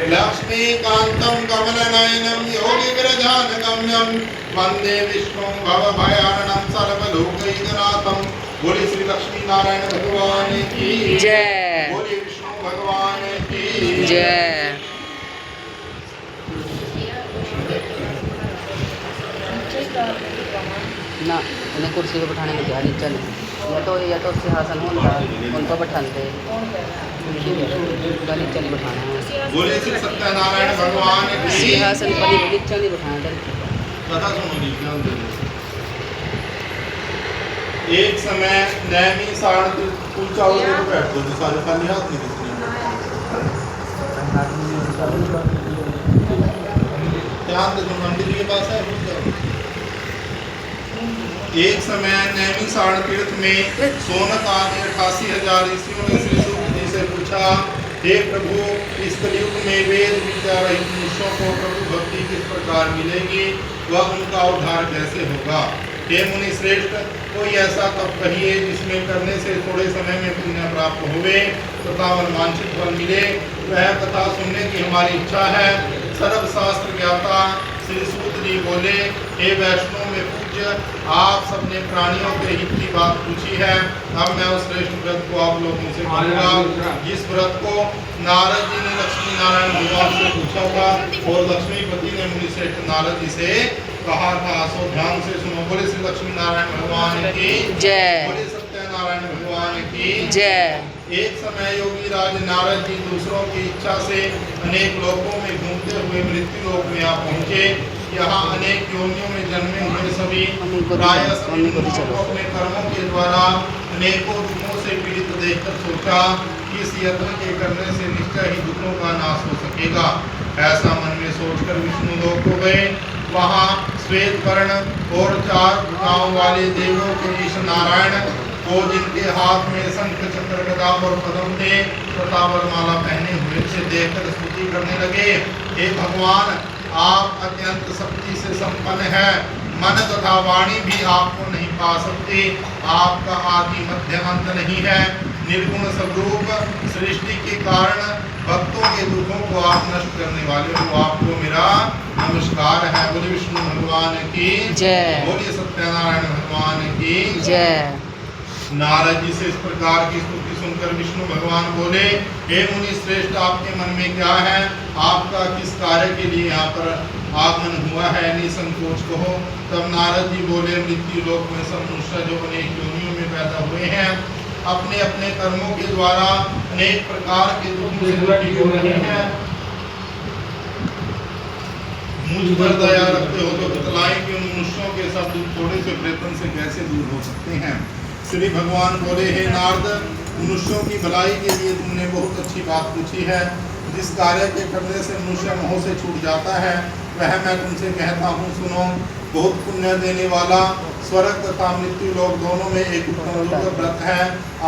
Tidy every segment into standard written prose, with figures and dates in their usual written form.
लक्ष्मीकान्तं कमलनयनं योगिविरजानगम्यं वन्दे विष्णुं भवभयार्णं सर्वलोकैकनाथं। बोलिए श्री लक्ष्मी नारायण भगवान की जय। बोलिए विष्णु भगवान की जय। ना उन्हें कुर्सी पे बैठाने को क्या नहीं चल, या तो सिंहासन होता उनको बैठाते गली चल बैठाना है। बोले श्री सत्यनारायण भगवान की सिंहासन पर ही चल ही बैठाना कथा सुनो। एक समय नैमी सारण ऊंचा होकर तो बैठते थे सारे खाली हाथ नहीं दिखते। ध्यान दे मंदिर के पास है। एक समय नैमी सारण तीर्थ में सोनक आदि 88,000 ऋषियों ने श्री शुक जी से पूछा, हे प्रभु, इस कलयुग में वेद विद्या रहित मनुष्यों को प्रभु भक्ति किस प्रकार मिलेगी, वह उनका उद्धार कैसे होगा। हे मुनि श्रेष्ठ, कोई ऐसा तप कहिए जिसमें करने से थोड़े समय में पुण्य प्राप्त हुए तथा मनवांछित फल मिले। वह कथा सुनने की हमारी इच्छा है। सर्वशास्त्र ज्ञाता श्री सूत जी बोले, हे वैष्णव में पूज्य, आप सबने प्राणियों के हित की बात पूछी है। अब मैं उस श्रेष्ठ व्रत को आप लोगों से कहूँगा, जिस व्रत को नारद जी ने लक्ष्मी नारायण भगवान से पूछा था और लक्ष्मीपति ने मुनि श्रेष्ठ नारद जी से कहा था। सो ध्यान से सुनो। बोले श्री लक्ष्मी नारायण भगवान की जय। बोले सत्यनारायण भगवान की जय। एक समय योगी राज नारद जी दूसरों की इच्छा से अनेक लोकों में घूमते हुए मृत्यु लोक में आ पहुँचे। यहाँ अनेक योनियों में जन्मे हुए सभी प्रायः सभी मनुष्यों को अपने कर्मों के द्वारा अनेकों दुखों से पीड़ित देखकर सोचा कि इस यत्न के करने से निश्चय ही दुखों का नाश हो सकेगा। ऐसा मन में सोचकर विष्णु लोक को गए। वहाँ श्वेत वर्ण और 4 भुजाओं वाले देवों के ईश नारायण को, जिनके हाथ में शंख चक्र गदा और पद्म थे तथा वरमाला पहने हुए थे, देखकर स्तुति करने लगे, हे भगवान, आप अत्यंत शक्ति से संपन्न हैं। मन तथा वाणी भी आपको नहीं पा सकती। आपका आदि मध्य अंत नहीं है। निर्गुण स्वरूप सृष्टि के कारण भक्तों के दुखों को आप नष्ट करने वाले हो। आपको मेरा नमस्कार है। बोलिए विष्णु भगवान की जय। बोलिए सत्यनारायण भगवान की जय। नारद जी से इस प्रकार की स्तुति सुनकर विष्णु भगवान बोले, हे मुनि श्रेष्ठ, आपके मन में क्या है? आपका किस कार्य के लिए यहाँ पर आगमन हुआ है? निसंकोच कहो। तब नारद जी बोले, मृत्यु लोक में सब मनुष्य जो अनेक योनियों में पैदा हुए हैं, अपने अपने कर्मों के द्वारा अनेक प्रकार के दुखों से दुखी हो रहे हैं। मुझ पर दया रखते हो तो बतलाएं कि उन मनुष्यों के सब दुख थोड़े से प्रयत्न से कैसे दूर हो सकते हैं। श्री भगवान बोले, हे नारद, मनुष्यों की भलाई के लिए तुमने बहुत अच्छी बात पूछी है। जिस कार्य के करने से मनुष्य मोह से छूट जाता है वह मैं तुमसे कहता हूँ, सुनो। बहुत पुण्य देने वाला स्वर्ग तथा मृत्यु लोक दोनों में एक उत्तम व्रत है।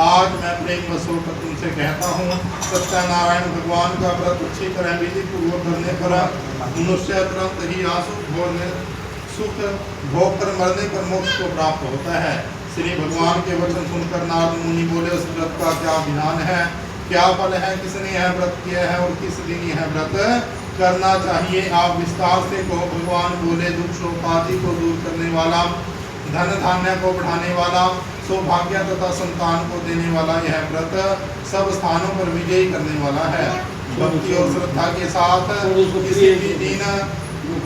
आज मैं प्रेम वश होकर तुमसे कहता हूँ, सत्यनारायण भगवान का व्रत अच्छी तरह विधि पूर्वक करने पर मनुष्य तुरंत ही सुख भोग कर मरने पर मोक्ष को प्राप्त होता है। श्री भगवान के वचन सुनकर नारद मुनि बोले, उस व्रत का क्या विधान है, क्या फल है, किसने यह व्रत किया है और किस दिन यह व्रत करना चाहिए? आप विस्तार से कहो। भगवान बोले, दुख शोक आदि को दूर करने वाला, धन धान्य को बढ़ाने वाला, सौभाग्य तथा संतान को देने वाला यह व्रत सब स्थानों पर विजयी करने वाला है। भक्ति और श्रद्धा के साथ किसी भी दिन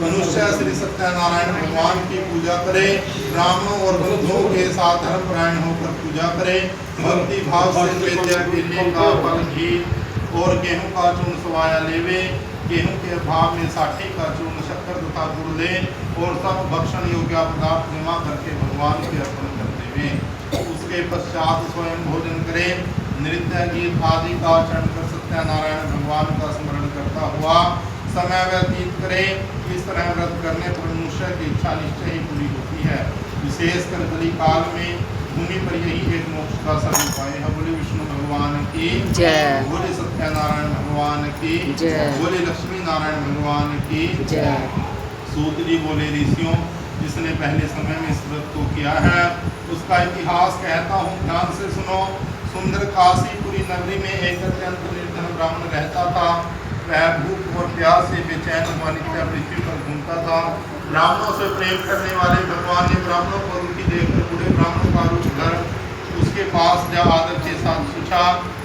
मनुष्य श्री सत्यनारायण भगवान की पूजा करे, ब्राह्मणों और बंधुओं के साथ धर्मपरायण होकर पूजा करे, भक्ति भाव से विद्या के लिए का फल घी और गेहूं का चूर्ण सवाया लेवे, गेहूं के भाव में 60 का चूर्ण शक्कर तथा गुड़ ले और सब भक्षण योग्य पदार्थ जमा करके भगवान के अर्पण कर देवे। उसके पश्चात स्वयं भोजन करे, नृत्य गीत आदि का आचरण कर सत्यनारायण भगवान का स्मरण करता हुआ समय व्यतीत करे। इस तरह व्रत करने पर मनुष्य की इच्छा निश्चय ही पूरी होती है। विशेषकर कली काल में भूमि पर यही एक मोक्ष का सरल उपाय है। बोले विष्णु भगवान की जय। बोले सत्यनारायण भगवान की जय। बोले लक्ष्मी नारायण भगवान की जय। सूत जी बोले, ऋषियों, जिसने पहले समय में इस व्रत को किया है उसका इतिहास कहता हूँ, ध्यान से सुनो। सुंदर काशीपुरी नगरी में एक अत्यंत निर्धन ब्राह्मण रहता था। वह भूख और प्यास से बेचैन हुआ नित्य पृथ्वी पर घूमता था। ब्राह्मणों से प्रेम करने वाले भगवान ने ब्राह्मणों को दुखी देखकर बूढ़े ब्राह्मणों का रूप धर उसके पास जा आदर के साथ पूछा,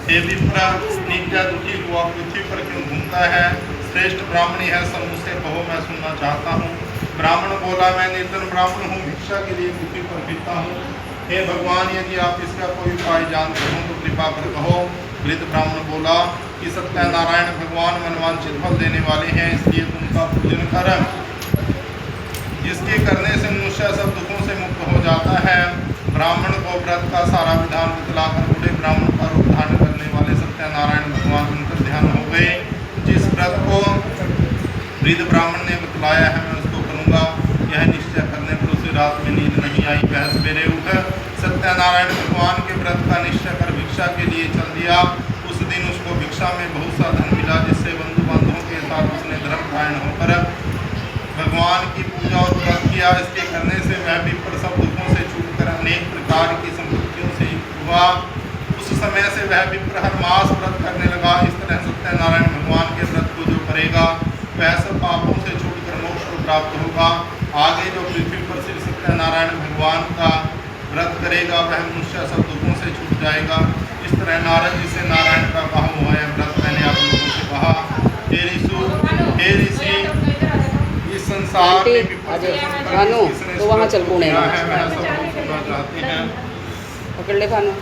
हे विप्र, नित्य दुखी हुआ पृथ्वी पर क्यों घूमता है? श्रेष्ठ ब्राह्मणी है, सब मुझसे कहो, मैं सुनना चाहता हूँ। ब्राह्मण बोला, मैं निर्धन ब्राह्मण हूँ, भिक्षा के लिए पृथ्वी पर फिरता हूँ। हे भगवान, यदि आप इसका कोई उपाय जानते हो तो कृपा कर कहो। वृद्ध ब्राह्मण बोला कि सत्यनारायण भगवान मनवांछित फल देने वाले हैं, इसलिए उनका पूजन कर, जिसके करने से मनुष्य सब दुखों से मुक्त हो जाता है। ब्राह्मण को व्रत का सारा विधान बतलाकर बूढ़े ब्राह्मण का रूप धारण करने वाले सत्यनारायण भगवान उनकर ध्यान हो गए। जिस व्रत को वृद्ध ब्राह्मण ने बतलाया है मैं उसको करूँगा, यह निश्चय करने पर उसे रात में नींद नहीं आई। वह सवेरे उठ सत्यनारायण भगवान के व्रत का निश्चय कर भिक्षा के लिए चल दिया। उस दिन उसको भिक्षा में बहुत सा धन मिला, जिससे बंधु बांधवों के साथ उसने धर्मपरायण होकर भगवान की पूजा और व्रत किया। इसके करने से वह विप्र सब दुखों से छूटकर अनेक प्रकार की संपत्तियों से युक्त हुआ। उस समय से वह विप्र हर मास व्रत करने लगा। इस तरह सत्यनारायण भगवान के व्रत को जो करेगा वह सब पापों से छूटकर मोक्ष को प्राप्त होगा। आगे जो पृथ्वी पर श्री सत्यनारायण भगवान का व्रत करेगा वह मनुष्य सब दुखों से छूट जाएगा। इस तरह नारद जी से नारायण का कहा हुआ है व्रत मैंने आप लोगों से कहा। हे ऋषि, इस संसार में विप्र से भानु, किसने तो वहाँ चल पुणे किया है वह सब लोग सुनना चाहते हैं। पकड़ ले भानु।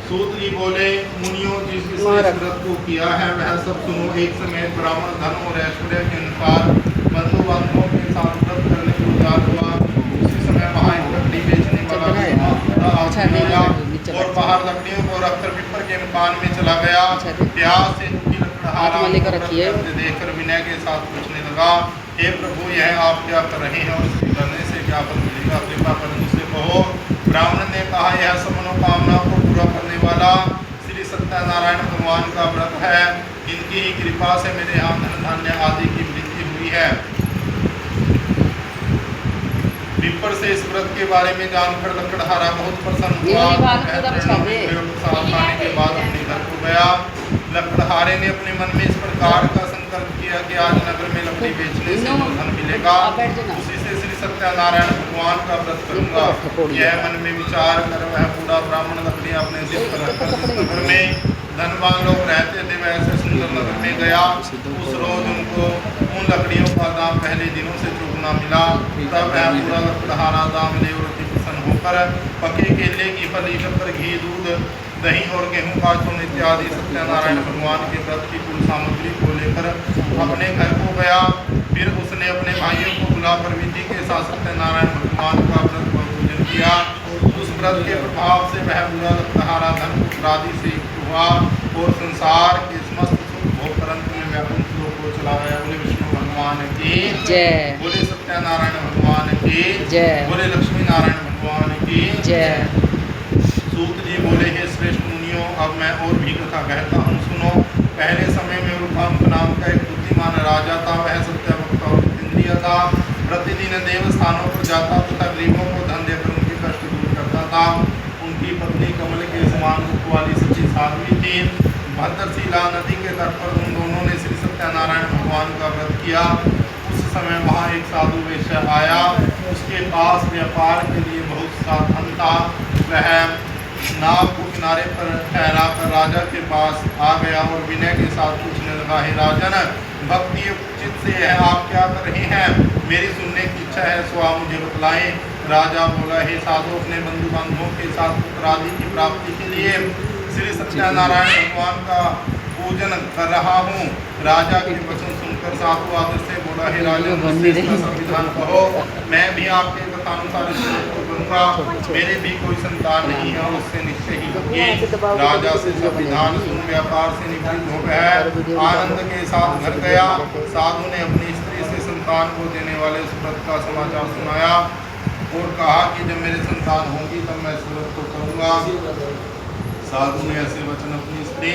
सूत जी बोले, मुनियों, जिसने व्रत को किया है वह सब सुनो। एक समय ब्राह्मण धन और ऐश्वर्य के अनुसार बंधु बांधवों के साथ व्रत करने को तैयार हुआ। उसी समय वहाँ एक लकड़ी बेचने वाला आया और बाहर लकड़ियों को रखकर विप्र के मकान में चला गया। प्यास से दुखी लकड़हारा देखकर विनय के साथ पूछने लगा, हे प्रभु, यह आप क्या कर रहे हैं और इसके करने से क्या फल मिलेगा? कृपा कर मुझसे कहो। ब्राह्मण ने कहा, यह सब मनोकामना को पूरा करने वाला श्री सत्यनारायण भगवान का व्रत है। इनकी ही कृपा से मेरे यहाँ धन धान्य आदि की वृद्धि हुई है। विप्र से इस व्रत के बारे में जानकर लकड़हारा बहुत प्रसन्न हुआ। खाने के बाद अपने घर को गया। लकड़हारे ने अपने मन में इस प्रकार का संकल्प किया कि आज नगर में लकड़ी बेचने से जो धन मिलेगा उसी से श्री सत्यनारायण भगवान का व्रत करूंगा। यह मन में विचार कर वह बूढ़ा ब्राह्मण लकड़ी अपने सिर पर रखकर जिस नगर में धनवान लोग रहते थे वैसे सुंदर नगर में गया। उस रोज उनको उन लकड़ियों का दाम पहले दिनों से चुगना मिला। तब वह पूरा लकड़हारा दाम ले और अति प्रसन्न होकर पके केले की फली, शक्कर, घी, दूध, दही और गेहूं का चूर्ण इत्यादि सत्यनारायण भगवान के व्रत की कुल सामग्री को लेकर अपने घर को गया। फिर उसने अपने भाइयों को बुलाकर विधि के साथ सत्यनारायण भगवान का व्रत का पूजन किया। उस व्रत के प्रभाव से वह पूरा लकड़हारा धन पुत्र आदि से युक्त हुआ और संसार के समस्त सुख भोग परंतु में व्याकुल को चला गया। बोले विष्णु भगवान की जय, बोले सत्यनारायण भगवान की जय, बोले लक्ष्मी नारायण भगवान की जय। सूत जी बोले, हे श्रेष्ठ मुनियों, अब मैं और भी कथा कहता हूँ, सुनो। पहले समय में उल्कांक नाम का एक बुद्धिमान राजा था। वह सत्यवक्ता और इंद्रिय था। प्रतिदिन देव स्थानों पर जाता तथा गरीबों को धन देकर उनके कष्ट दूर करता था। उनकी पत्नी कमल के समान रूप वाली सच्ची साध्वी थी। भद्रशिला नदी के तट पर उन दोनों ने श्री सत्यनारायण भगवान का व्रत किया। उस समय वहाँ एक साधु वैश्य आया। उसके पास व्यापार के लिए बहुत सा धन था। वह नाव को किनारे पर ठहरा कर राजा के पास आ गया और विनय के साथ पूछने लगा, हे राजन, भक्ति चित्त से है आप क्या कर रहे हैं? मेरी सुनने की इच्छा है, सो आप मुझे बतलाएं। राजा बोला, हे साधु, अपने बंधु बांधवों के साथ पुत्र आदि की प्राप्ति के लिए श्री सत्यनारायण भगवान का पूजन कर रहा हूँ। राजा के वचन सुनकर साधु आदर से बोला, हे राजन, संविधान कहो, मैं भी आपके कथानुसार करूँगा। मेरे भी कोई संतान नहीं है और उससे निश्चय ही होगी। राजा से संविधान सुन व्यापार से निवृत्त हो गया। आनंद के साथ घर गया। साधु ने अपनी स्त्री से संतान को देने वाले इस व्रत का समाचार सुनाया और कहा कि जब मेरे संतान होगी तब मैं इस व्रत को करूँगा। साधु ने ऐसे वचन अपनी स्त्री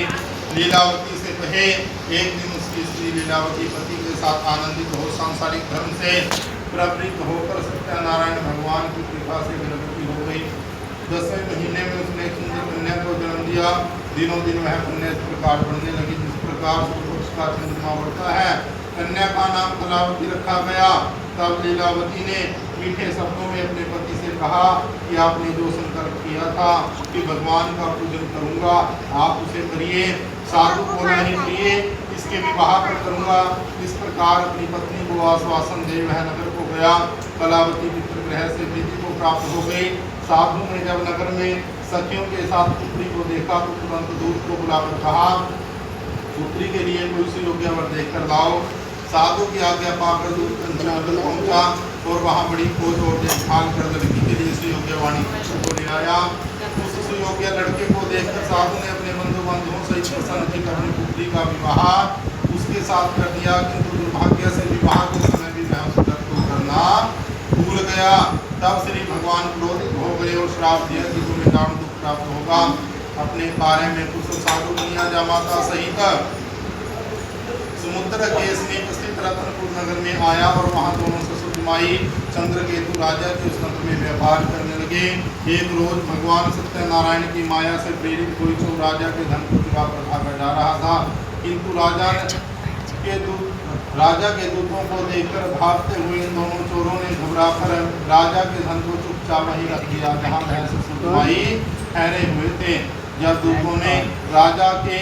लीलावती से कहे। एक दिन उसकी स्त्री लीलावती पति के साथ आनंदित हो सांसारिक धर्म से प्रवृत्त होकर सत्यनारायण भगवान की कृपा से गर्भवती हो गई। 10वें महीने में उसने सुंदर कन्या को जन्म दिया। दिनों दिन वह कन्या इस प्रकार बढ़ने लगी जिस प्रकार का चंद्रमा बढ़ता है। कन्या का नाम कलावती रखा गया। तब लीलावती ने मीठे शब्दों में अपने पति से कहा कि आपने जो संकल्प किया था कि भगवान का पूजन करूंगा, आप उसे करिए। साधु बोला, ही प्रिय, इसके विवाह पर करूंगा। इस प्रकार अपनी पत्नी को आश्वासन दे वह नगर को गया। कलावती पितृगृह से प्रीति को प्राप्त हो गई। साधु ने जब नगर में सखियों के साथ पुत्री को देखा तो तुरंत दूत को बुलाकर कहा, पुत्री के लिए कोई सुयोग्य वर देखकर लाओ। साधु की आज्ञा पाकर दूत कंचनगर पहुंचा और वहां बड़ी खोज और देखभाल कर लड़की के लिए सुयोग्य वाणी को ले आया। उस सुयोग्य लड़के को देखकर साधु ने अपने बंधुओं सहित प्रसन्न थी अपनी पुत्री का विवाह उसके साथ कर दिया, किंतु दुर्भाग्य से विवाह के समय भी वह उस व्रत को करना भूल गया। तब श्री भगवान क्रोधित हो गए और श्राप दिया कि तुम्हें दारुण दुख प्राप्त होगा। अपने कार्य में कुशल साधु मुनिया जामाता सहित समुद्र के समीप स्थित रत्नपुर नगर में आया और वहां दोनों ससुर माई चंद्रकेतु राजा के उस नगर में व्यापार करने लगे। एक रोज भगवान सत्यनारायण की माया से प्रेरित कोई चोर राजा के धन को चुरा कर भागा जा रहा था, किंतु राजा के दूतों को देखकर भागते हुए इन दोनों चोरों ने घबराकर राजा के धन को चुपचाप वहीं रख दिया जहाँ वह ससुर माई ठहरे हुए थे। जब दूतों ने राजा के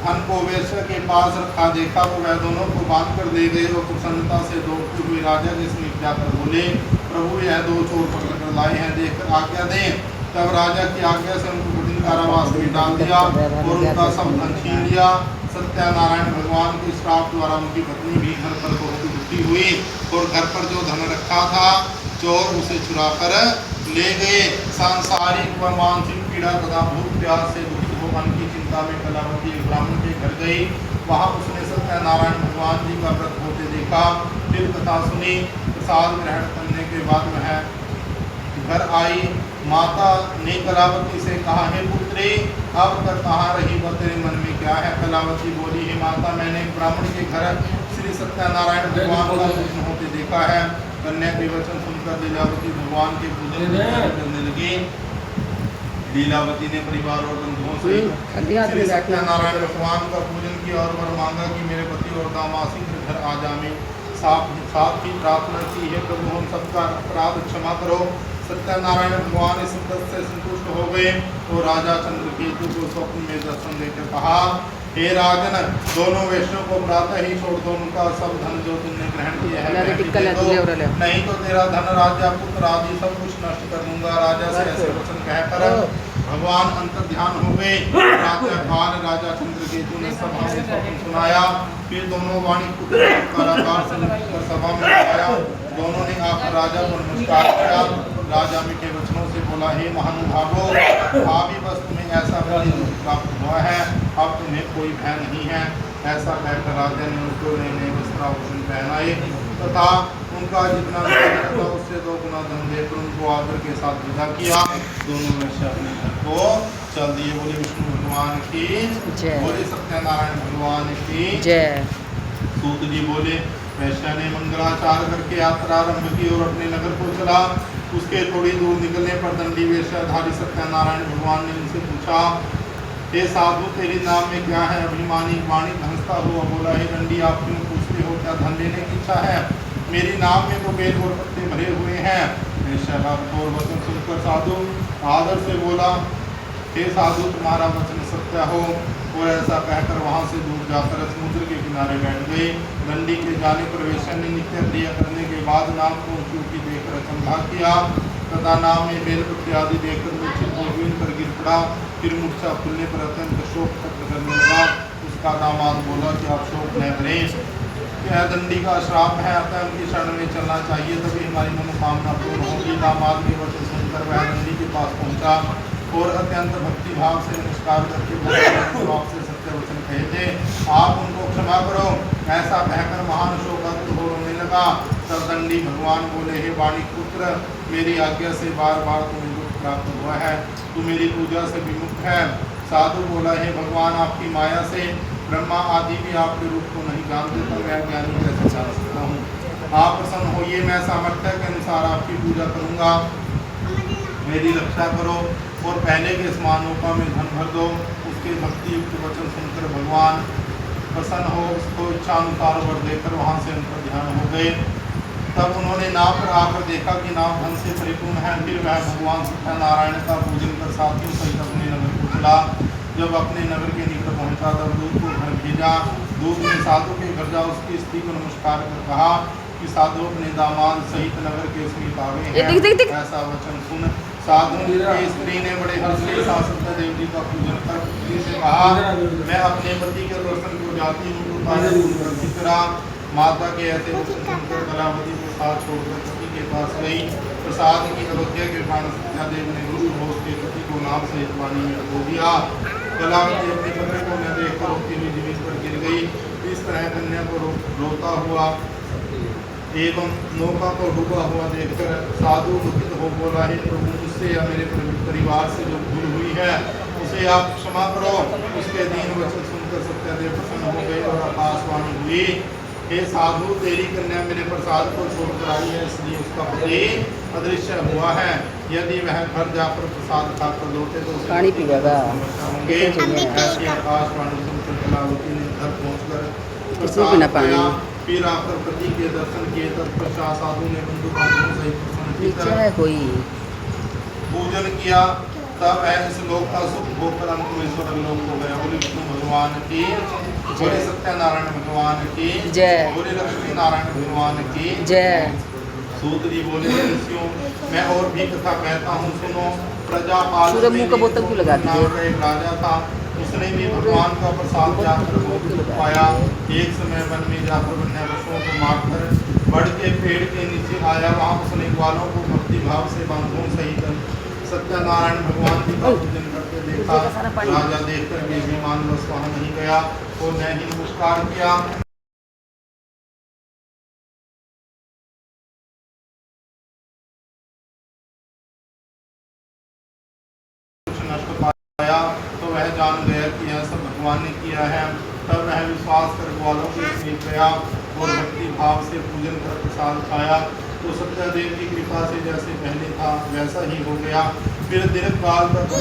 धन को वेश्या के पास रखा देखा तो वह दोनों को बांध कर ले गए और प्रसन्नता से दौड़ते हुए राजा के समीप जाकर बोले, प्रभु यह दो चोर पकड़ कर लाए हैं, देखकर आज्ञा दें। तब राजा की आज्ञा से उनको कठिन कारावास में डाल दिया और उनका सब धन छीन लिया। सत्यनारायण भगवान के श्राप द्वारा उनकी पत्नी भी घर पर बहुत दुखी हुई और घर पर जो धन रखा था चोर उसे चुरा कर ले गए। सांसारिक व मानसिक पीड़ा तथा भूख प्यास से दुखी हो मन की चिंता में कलावती ब्राह्मण के घर गई। वहां उसने सत्यनारायण भगवान जी का व्रत होते देखा। फिर कथा सुनी। प्रसाद ग्रहण करने के बाद वह घर आई। माता ने कलावती से कहा, हे पुत्री, अब तक कहाँ रही वह तेरे मन में क्या है? कलावती बोली, हे माता, मैंने ब्राह्मण के घर श्री सत्यनारायण भगवान का पूजन होते देखा है। कन्या के वचन सुनकर लीलावती भगवान के पूजन करने लगी। लीलावती ने परिवार और बंधुओं से श्री सत्यनारायण भगवान का पूजन किया और वर मांगा कि मेरे पति और दामाद शीघ्र घर आ जाए। साथ ही प्रार्थना की, हे प्रभु, हम सबका अपराध क्षमा करो। सत्यनारायण भगवान इस व्रत से संतुष्ट हो गए और राजा चंद्रकेतु को स्वप्न में दर्शन देकर कहा, हे राजन, दोनों वैश्यों को प्रातः ही छोड़ दो, उनका सब धन जो तुमने ग्रहण किया है नहीं तो तेरा धन, राज्य, पुत्र आदि सब कुछ नष्ट कर दूंगा। राजा से ऐसे वचन कहकर भगवान अंतर ध्यान हो गए। प्रातःकाल राजा चंद्रकेतु ने सभा में स्वप्न सुनाया। फिर दोनों वाणी कारागार से सभा में आया। दोनों ने आकर राजा को नमस्कार किया। राजा मीठे वचनों से बोला, हे महानुभावो, भावी बस तुम्हें ऐसा बड़ी दुख प्राप्त हुआ है, अब तुम्हें कोई भय नहीं है। ऐसा कहकर राजा ने उनको नए नए वस्त्राभूषण पहनाए तथा उनका जितना था उससे 2 गुना धन देकर उनको आदर के साथ विदा किया। दोनों वैश्य अपने घर को चल दिए। बोले विष्णु भगवान की जय, बोले सत्यनारायण भगवान की जय। सूत जी बोले, वैश्य ने मंगलाचार करके यात्रा आरंभ की और अपने नगर को चला। उसके थोड़ी दूर निकलने पर दंडी वेशधारी सत्यनारायण भगवान ने उनसे पूछा, हे साधु, तेरे नाम में क्या है? अभिमानी वाणी धंसता हुआ बोला, हे दंडी, आप क्यों पूछते हो? क्या धन लेने की इच्छा है? मेरी नाम में तो बेल और पत्ते भरे हुए हैं। और वचन सुनकर साधु आदर से बोला, हे साधु, तुम्हारा वचन सत्य हो। और ऐसा कहकर वहां से दूर जाकर समुद्र के किनारे बैठ गए। दंडी के जाने पर वेश्या ने नित्य क्रिया करने के बाद नाम को ऊँची देखकर अचंभा किया तथा नाम में बेलपत्र आदि देखकर मूर्छित हो जमीन पर गिर पड़ा। फिर मूर्छा खुलने पर अत्यंत शोक करने लगा। उसका दामाद बोला कि आप शोक न करें, यह दंडी का श्राप है, अतः उनकी शरण में चलना चाहिए, तभी हमारी मनोकामना पूर्ण होगी। दामाद के वचन सुनकर वह दंडी के पास पहुंचा और अत्यंत भक्ति भाव से नमस्कार करके आपसे सत्य वचन कहे थे, आप उनको क्षमा करो। ऐसा कहकर महान शोकाकुल हो रोने लगा। तब दंडी भगवान बोले, हे वाणी पुत्र, मेरी आज्ञा से बार बार तुम्हें दुख प्राप्त हुआ है, तू मेरी पूजा से विमुख है। साधु बोला, हे भगवान, आपकी माया से ब्रह्मा आदि भी आपके रूप को नहीं जानते, तो मैं ज्ञानी कैसे जान सकता हूँ? आप प्रसन्न होइए, मैं सामर्थ्य के अनुसार आपकी पूजा करूँगा, मेरी रक्षा करो और पहले के समान नौका में धन भर दो। उसके भक्ति युक्त वचन सुनकर भगवान प्रसन्न हो उसको इच्छानुसार वर देकर वहाँ से उनका ध्यान हो गए। तब उन्होंने नाव पर आकर देखा कि नाव धन से परिपूर्ण है। फिर वह भगवान सत्यनारायण का पूजन कर साथियों सहित अपने नगर को चला। जब अपने नगर के निकट पहुंचा तब दूत को घर भेजा। दूत ने साधु के घर जा उसकी स्त्री को नमस्कार कर कहा कि साधु अपने दामाद सहित नगर के समीप आ गए हैं। ऐसा वचन सुन साधु की स्त्री ने बड़े हर्ष के साथ सत्यदेव जी का पूजन कर पत्नी से कहा, मैं अपने पति के दर्शन को जाती हूँ। माता के ऐसे वचन सुनकर कलावती को साथ छोड़कर पति के पास गई। प्रसाद की अवज्ञा के कारण सत्यादेव ने रुष्ट हो उसके पति को नाव से पानी में डुबो दिया। कलावती अपने पति को न देखकर रोती हुई जमीन पर गिर गई। इस तरह कन्या को रोता हुआ एवं नौका को डूबा हुआ देखकर साधु दुखित हो बोला, हे प्रभु, मुझसे या मेरे परिवार से जो भूल हुई है उसे आप क्षमा करो। उसके दीन वचन सुनकर सत्यादेव प्रसन्न हो गए और आकाशवाणी हुई, हे साधु, तेरी कन्या मेरे प्रसाद को छोड़कर आई है, इसलिए उसका पति अदृश्य हुआ है। यदि वह घर जाकर प्रसाद खाकर लौटे तो पानी पीएगा होंगे। ऐसी आकाशवाणी सुनकर कलावती ने घर पहुंचकर किसी भी ना पानी फिर आकर पति के दर्शन किए। तत्पश्चात साधु ने बंधु बांधवों सहित नीचे है कोई पूजन किया। तब इस लोक का सुख भोगकर अंत में स्वर्ग लोक हो गया। बोले विष्णु भगवान की, बोले सत्यनारायण भगवान की जय, बोले लक्ष्मी नारायण भगवान की जय। सूत जी बोले, ऋषियों मैं और भी कथा कहता हूँ, सुनो। प्रजापाल सूरज मुंह का बोतल क्यों लगाती है? एक राजा था, उसने भी भगवान का प्रसाद जाकर भोग पाया। एक समय वन में जाकर वन्य पशुओं को मारकर बड़ के पेड़ के नीचे आया। वहाँ उसने ग्वालों को भक्ति भाव से बांधों सहित सत्यनारायण भगवान जी का पूजन करते देखा। राजा देखकर भी अभिमान बस वहाँ नहीं गया और न ही नमस्कार किया। नष्ट पाया तो वह जान गया कि यह सब भगवान ने किया है। तब वह विश्वास कर ग्वालों के समीप गया और भक्ति भाव से पूजन कर प्रसाद खाया। तो सत्यादेव की कृपा से जैसे पहले था वैसा ही हो गया। फिर दीर्घ काल तक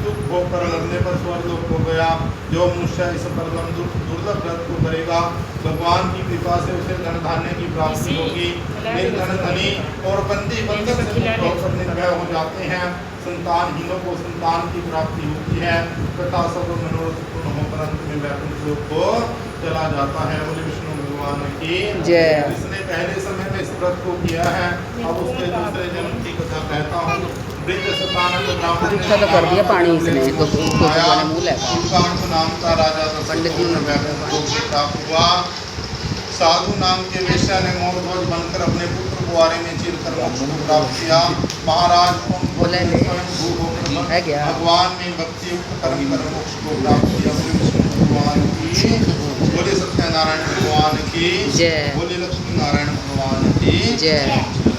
दुख होकर लगने पर स्वर्गलोक हो गया। जो मनुष्य इस परम दुर्लभ व्रत को करेगा भगवान की कृपा से उसे धन धान्य की प्राप्ति होगी। निर्धन धनी और बंदी बंधक से मुक्त होकर निर्भय हो जाते हैं। संतानहीनों को संतान की प्राप्ति होती है तथा सब मनोरथ पूर्ण होकर अंत में वैकुंठ लोक को चला जाता है। बोले विष्णु भगवान की जय। जिसने पहले समय में इस व्रत को किया है अब उसके दूसरे जन्म की कथा कहता हूँ। परीक्षा तो कर दिया पानी इसने तो मुँह लगा। नाम का राजा पंडित जी ने प्राप्त हुआ। साधु नाम के वेश्या ने मोरध्वज बनकर अपने पुत्र कुआरे में चीरकर मोक्ष को प्राप्त किया। महाराज है क्या? भगवान में भक्ति युक्त कर्म कर मोक्ष को प्राप्त किया। बोले विष्णु भगवान की, बोले सत्यनारायण भगवान की जय, बोले लक्ष्मी नारायण भगवान की जय।